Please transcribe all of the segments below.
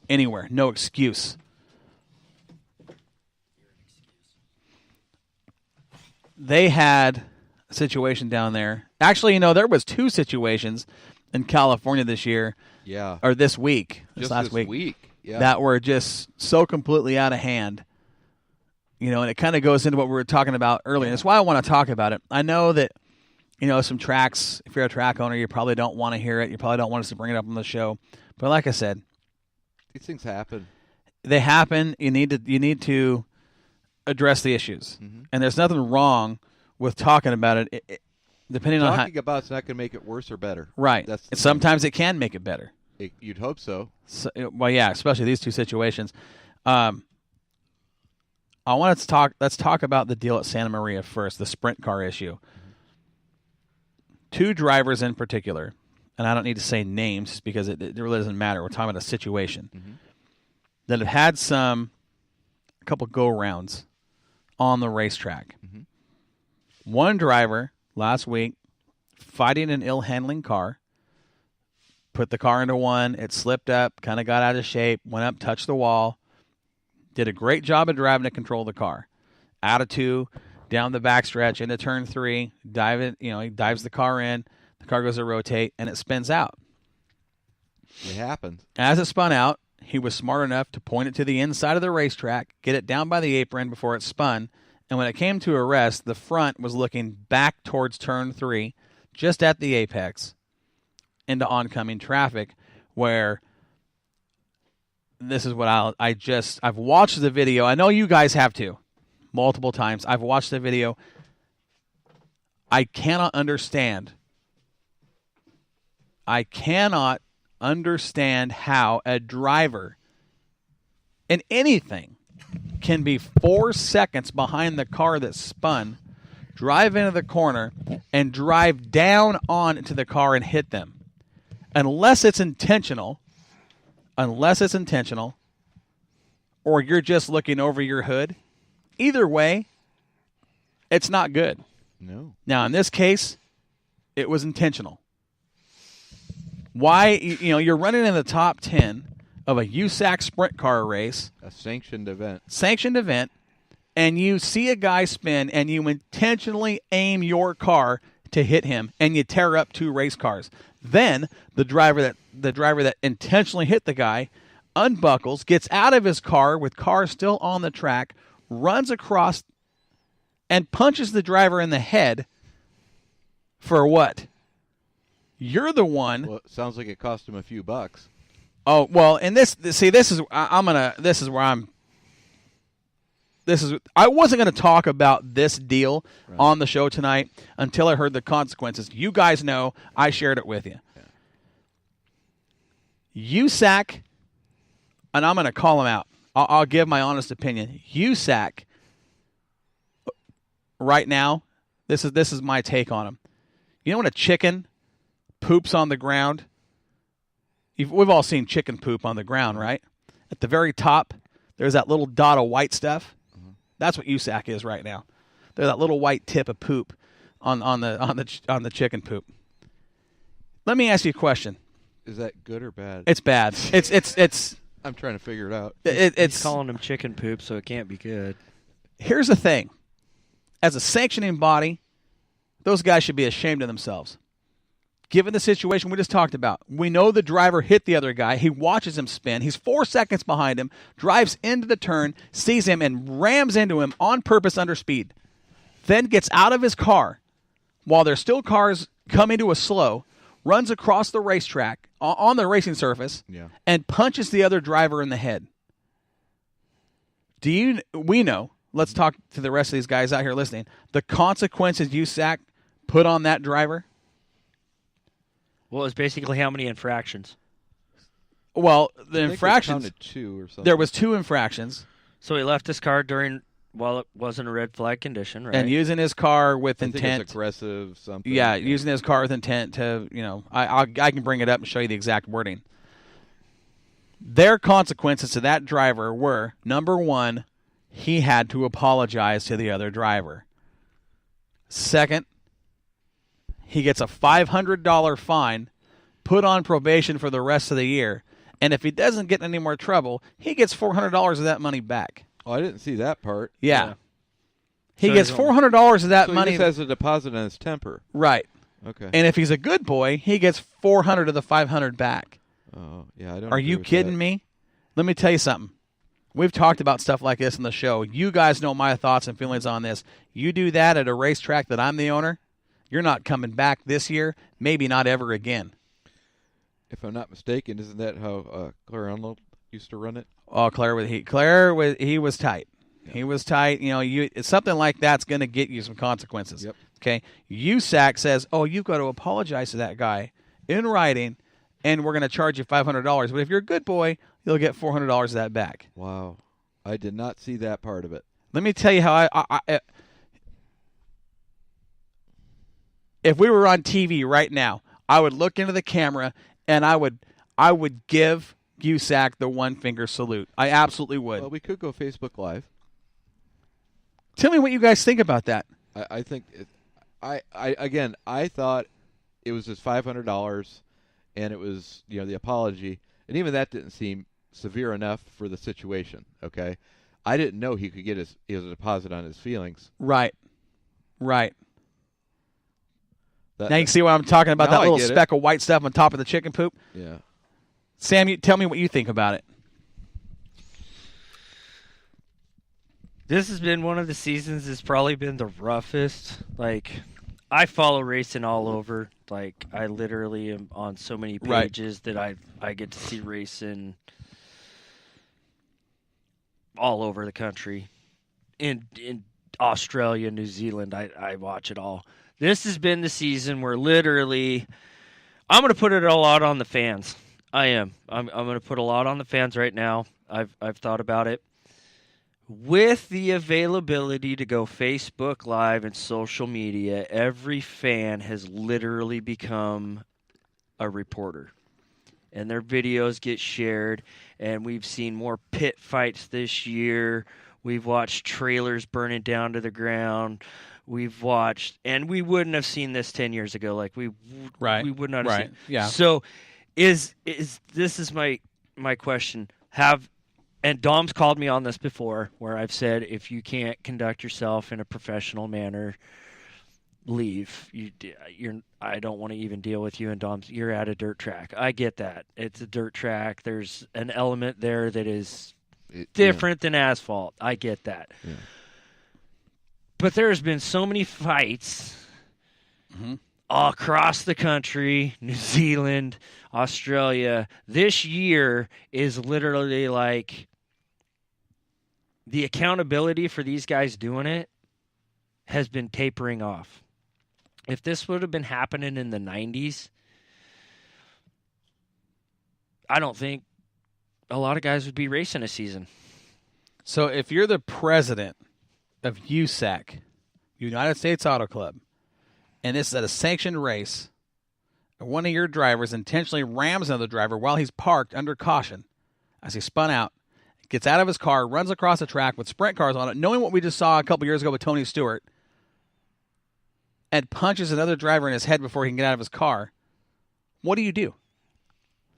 anywhere. No excuse. They had a situation down there. Actually, there was 2 situations in California this year. Yeah. Or this week. Just last this week. Yeah. That were just so completely out of hand. And it kind of goes into what we were talking about earlier. That's why I want to talk about it. I know that, some tracks, if you're a track owner, you probably don't want to hear it. You probably don't want us to bring it up on the show. But like I said, these things happen. They happen. You need to address the issues. Mm-hmm. And there's nothing wrong with talking about it. Depending on talking about it's not going to make it worse or better. Right. Sometimes it can make it better. You'd hope so. Well, yeah, especially these 2 situations. Let's talk about the deal at Santa Maria first, the sprint car issue. Mm-hmm. 2 drivers in particular, and I don't need to say names because it really doesn't matter. We're talking about a situation that have had a couple go-rounds on the racetrack. Mm-hmm. One driver last week fighting an ill-handling car, put the car into one, it slipped up, kind of got out of shape, went up, touched the wall, did a great job of driving to control the car. Out of 2, down the backstretch into turn 3, he dives the car in, the car goes to rotate, and it spins out. It happens. As it spun out, he was smart enough to point it to the inside of the racetrack, get it down by the apron before it spun, and when it came to a rest, the front was looking back towards turn 3, just at the apex, into oncoming traffic, where this is what I've watched the video. I know you guys have too, multiple times. I've watched the video. I cannot understand how a driver in anything can be 4 seconds behind the car that spun, drive into the corner, and drive down onto the car and hit them. Unless it's intentional, or you're just looking over your hood, either way, it's not good. No. Now, in this case, it was intentional. Why? You're running in the top 10 of a USAC sprint car race. A sanctioned event. And you see a guy spin, and you intentionally aim your car to hit him, and you tear up 2 race cars. Then the driver that intentionally hit the guy unbuckles, gets out of his car with cars still on the track, runs across, and punches the driver in the head for what? You're the one. Well, it sounds like it cost him a few bucks. Oh, well, and I wasn't going to talk about this deal on the show tonight until I heard the consequences. You guys know I shared it with you. Yeah. USAC, and I'm going to call him out. I'll give my honest opinion. USAC, right now, this is my take on him. You know when a chicken poops on the ground? We've all seen chicken poop on the ground, right? At the very top, there's that little dot of white stuff. Mm-hmm. That's what USAC is right now. There's that little white tip of poop on the chicken poop. Let me ask you a question. Is that good or bad? It's bad. It's. I'm trying to figure it out. He's calling them chicken poop, so it can't be good. Here's the thing. As a sanctioning body, those guys should be ashamed of themselves. Given the situation we just talked about, we know the driver hit the other guy. He watches him spin. He's 4 seconds behind him, drives into the turn, sees him, and rams into him on purpose under speed. Then gets out of his car while there's still cars coming to a slow, runs across the racetrack on the racing surface, and punches the other driver in the head. We know, let's talk to the rest of these guys out here listening, the consequences USAC put on that driver. Well, it was basically how many infractions? Well, the infractions. Counted 2 or something. There was 2 infractions. So he left his car while it wasn't a red flag condition, right? And using his car with intent. I think it's aggressive something. Yeah, using his car with intent to, I can bring it up and show you the exact wording. Their consequences to that driver were, number 1, he had to apologize to the other driver. Second, he gets a $500 fine, put on probation for the rest of the year, And if he doesn't get in any more trouble, he gets $400 of that money back. Oh, I didn't see that part. Yeah. He So gets he's $400 of that So money. he just has a deposit on his temper. Right. Okay. And if he's a good boy, he gets $400 of the $500 back. Oh, yeah, I don't. Are agree you with kidding that. me? Let me tell you something. We've talked about stuff like this in the show. You guys know my thoughts and feelings on this. You do that at a racetrack that I'm the owner, you're not coming back this year, maybe not ever again. If I'm not mistaken, isn't that how Claire Arnold used to run it? Oh, he was tight. Yeah. He was tight. You know, something like that's going to get you some consequences. Yep. Okay. USAC says, "Oh, you've got to apologize to that guy in writing, and we're going to charge you $500. But if you're a good boy, you'll get $400 of that back." Wow, I did not see that part of it. Let me tell you how if we were on TV right now, I would look into the camera and I would give USAC the one finger salute. I absolutely would. Well, we could go Facebook Live. Tell me what you guys think about that. I think I thought it was just $500, and it was the apology, and even that didn't seem severe enough for the situation. Okay, I didn't know he could get his deposit on his feelings. Right. That, Now you can see what I'm talking about, Now that I little get it. speck of white stuff on top of the chicken poop. Yeah. Sam, tell me what you think about it. This has been one of the seasons that's probably been the roughest. Like, I follow racing all over. Like, I literally am on so many Right. pages that I get to see racing all over the country. In Australia, New Zealand, I watch it all. This has been the season where literally I'm going to put it all out on the fans. I am. I'm going to put a lot on the fans right now. I've thought about it. With the availability to go Facebook Live and social media, every fan has literally become a reporter. And their videos get shared, and we've seen more pit fights this year. We've watched trailers burning down to the ground. We've watched, and we wouldn't have seen this 10 years ago. Like we would not have seen. Yeah. So, this is my question? And Dom's called me on this before, where I've said if you can't conduct yourself in a professional manner, leave. I don't want to even deal with you. And Dom's, you're at a dirt track. I get that. It's a dirt track. There's an element there that is different than asphalt. I get that. Yeah. But there's been so many fights all across the country, New Zealand, Australia. This year is literally like the accountability for these guys doing it has been tapering off. If this would have been happening in the 90s, I don't think a lot of guys would be racing a season. So if you're the president of USAC, United States Auto Club, and this is at a sanctioned race, and one of your drivers intentionally rams another driver while he's parked under caution as he spun out, gets out of his car, runs across the track with sprint cars on it, knowing what we just saw a couple years ago with Tony Stewart, and punches another driver in his head before he can get out of his car, what do you do?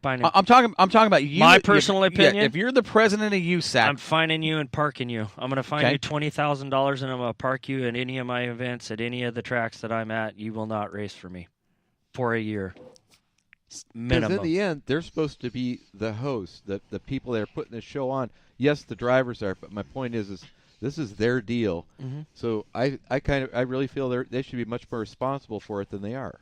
Fine. I'm talking about you. My personal opinion? If you're the president of USAC, I'm fining you and parking you. I'm going to fine Okay. you $20,000, and I'm going to park you at any of my events, at any of the tracks that I'm at. You will not race for me for a year. Because Minimum. in the end, they're supposed to be the hosts, the people that are putting the show on. Yes, the drivers are, but my point is this is their deal. Mm-hmm. So I really feel they should be much more responsible for it than they are.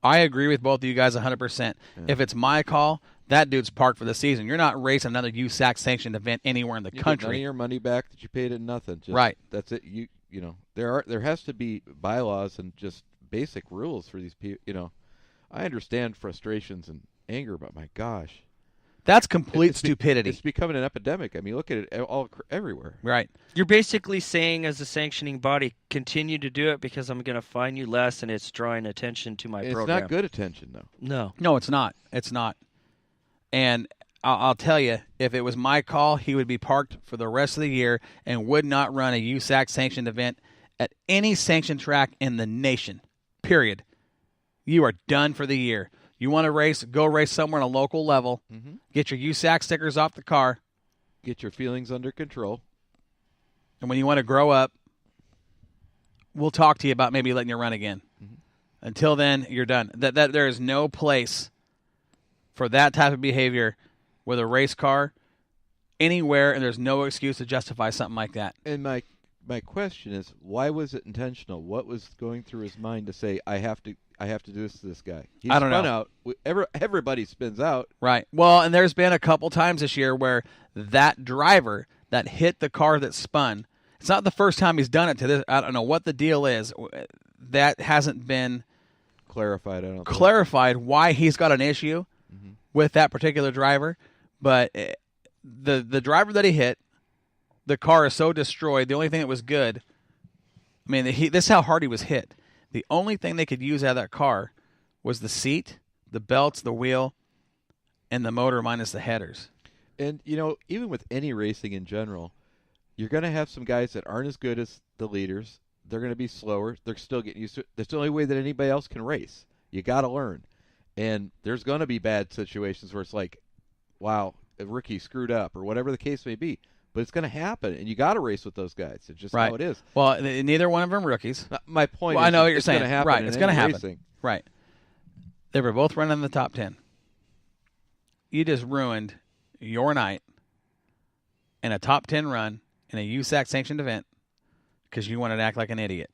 I agree with both of you guys 100%. Yeah. If it's my call, that dude's parked for the season. You're not racing another USAC sanctioned event anywhere in the You get none of country. your money back that you paid in nothing. Just, Right. That's it. You know there has to be bylaws and just basic rules for these people. I understand frustrations and anger, but my gosh, That's complete it's stupidity. It's becoming an epidemic. I mean, look at it everywhere. Right. You're basically saying, as a sanctioning body, continue to do it because I'm going to fine you less, and it's drawing attention to my And program. it's not good attention, though. No. No, it's not. It's not. And I'll tell you, if it was my call, he would be parked for the rest of the year and would not run a USAC sanctioned event at any sanctioned track in the nation. Period. You are done for the year. You want to race, go race somewhere on a local level. Mm-hmm. Get your USAC stickers off the car. Get your feelings under control. And when you want to grow up, we'll talk to you about maybe letting you run again. Mm-hmm. Until then, you're done. That there is no place for that type of behavior with a race car anywhere, and there's no excuse to justify something like that. And my question is, why was it intentional? What was going through his mind to say, I have to do this to this guy? He I don't spun know. out. Everybody spins out. Right. Well, and there's been a couple times this year where that driver that hit the car that spun, it's not the first time he's done it to this. I don't know what the deal is. That hasn't been Clarified, I don't think. clarified why he's got an issue with that particular driver. But the driver that he hit, the car is so destroyed. The only thing that was good, I mean, this is how hard he was hit. The only thing they could use out of that car was the seat, the belts, the wheel, and the motor minus the headers. And, even with any racing in general, you're going to have some guys that aren't as good as the leaders. They're going to be slower. They're still getting used to it. That's the only way that anybody else can race. You got to learn. And there's going to be bad situations where it's like, wow, a rookie screwed up or whatever the case may be. But it's going to happen, and you got to race with those guys. It's just Right. how it is. Well, neither one of them rookies. My point Well, is, I know what you're it's saying. going to happen. Right, in it's any going to happen. racing. Right. They were both running in the top 10. You just ruined your night in a top 10 run in a USAC sanctioned event because you wanted to act like an idiot.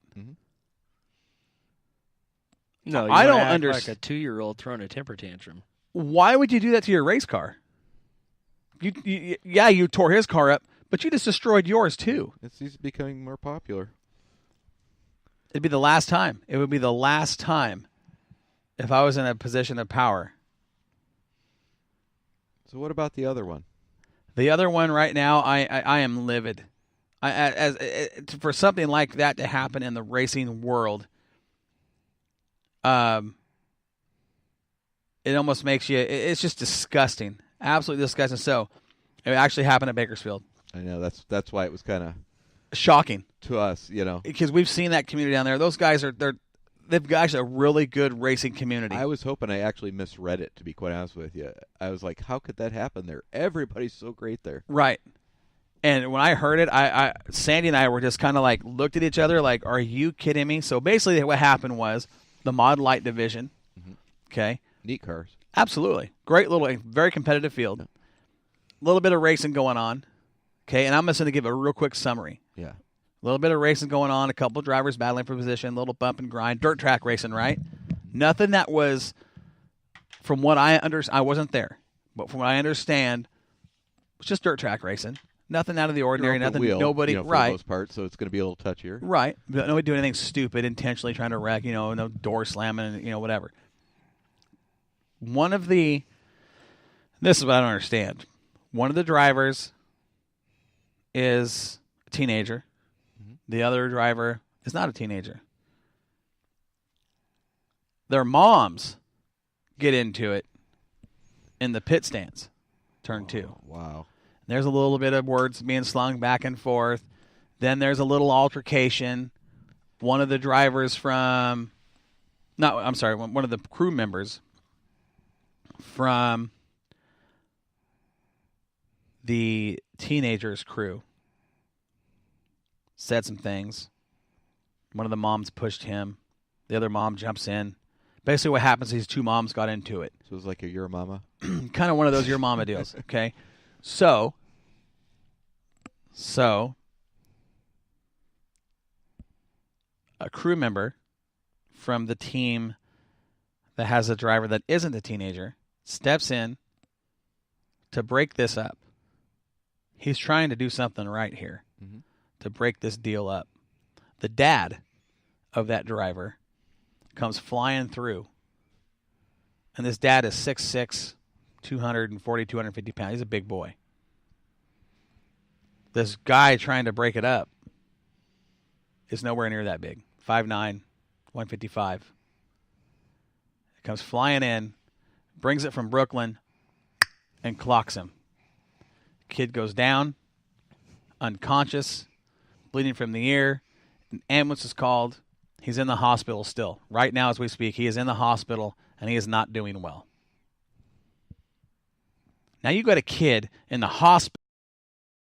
No, I don't like a understand. 2-year-old throwing a temper tantrum. Why would you do that to your race car? You tore his car up, but you just destroyed yours too. He's becoming more popular. It'd be the last time. It would be the last time if I was in a position of power. So what about the other one? The other one right now, I am livid. For something like that to happen in the racing world, it almost makes you. It's just disgusting, absolutely disgusting. So, it actually happened at Bakersfield. I know that's why it was kind of Shocking to us, because we've seen that community down there. Those guys they've got actually a really good racing community. I was hoping I actually misread it, to be quite honest with you. I was like, how could that happen there? Everybody's so great there. Right. And when I heard it, Sandy and I were just kind of like looked at each other like, are you kidding me? So basically what happened was the Mod Light division, okay? Neat cars. Absolutely. Great little, very competitive field. A little bit of racing going on, okay? And I'm just going to give a real quick summary. Yeah. A little bit of racing going on, a couple of drivers battling for position, a little bump and grind, dirt track racing, right? Nothing that was, from what I understand, I wasn't there, but from what I understand, it's just dirt track racing. Nothing out of the ordinary, You're off the nothing, wheel, nobody, for the right? most part, so it's going to be a little touchier. Right. But nobody doing anything stupid, intentionally trying to wreck, no door slamming, whatever. This is what I don't understand. One of the drivers is a teenager. The other driver is not a teenager. Their moms get into it in the pit stands, turn 2. Wow. There's a little bit of words being slung back and forth. Then there's a little altercation. One of the drivers one of the crew members from the teenagers' crew said some things. One of the moms pushed him. The other mom jumps in. Basically what happens is these two moms got into it. So it was like a your mama? Kind of one of those your mama deals, okay? So a crew member from the team that has a driver that isn't a teenager steps in to break this up. He's trying to do something right here to break this deal up. The dad of that driver comes flying through. And this dad is 6'6", 240, 250 pounds. He's a big boy. This guy trying to break it up is nowhere near that big. 5'9", 155. It comes flying in, brings it from Brooklyn, and clocks him. Kid goes down, unconscious, bleeding from the ear. An ambulance is called. He's in the hospital still. Right now as we speak, he is in the hospital and he is not doing well. Now you got a kid in the hospital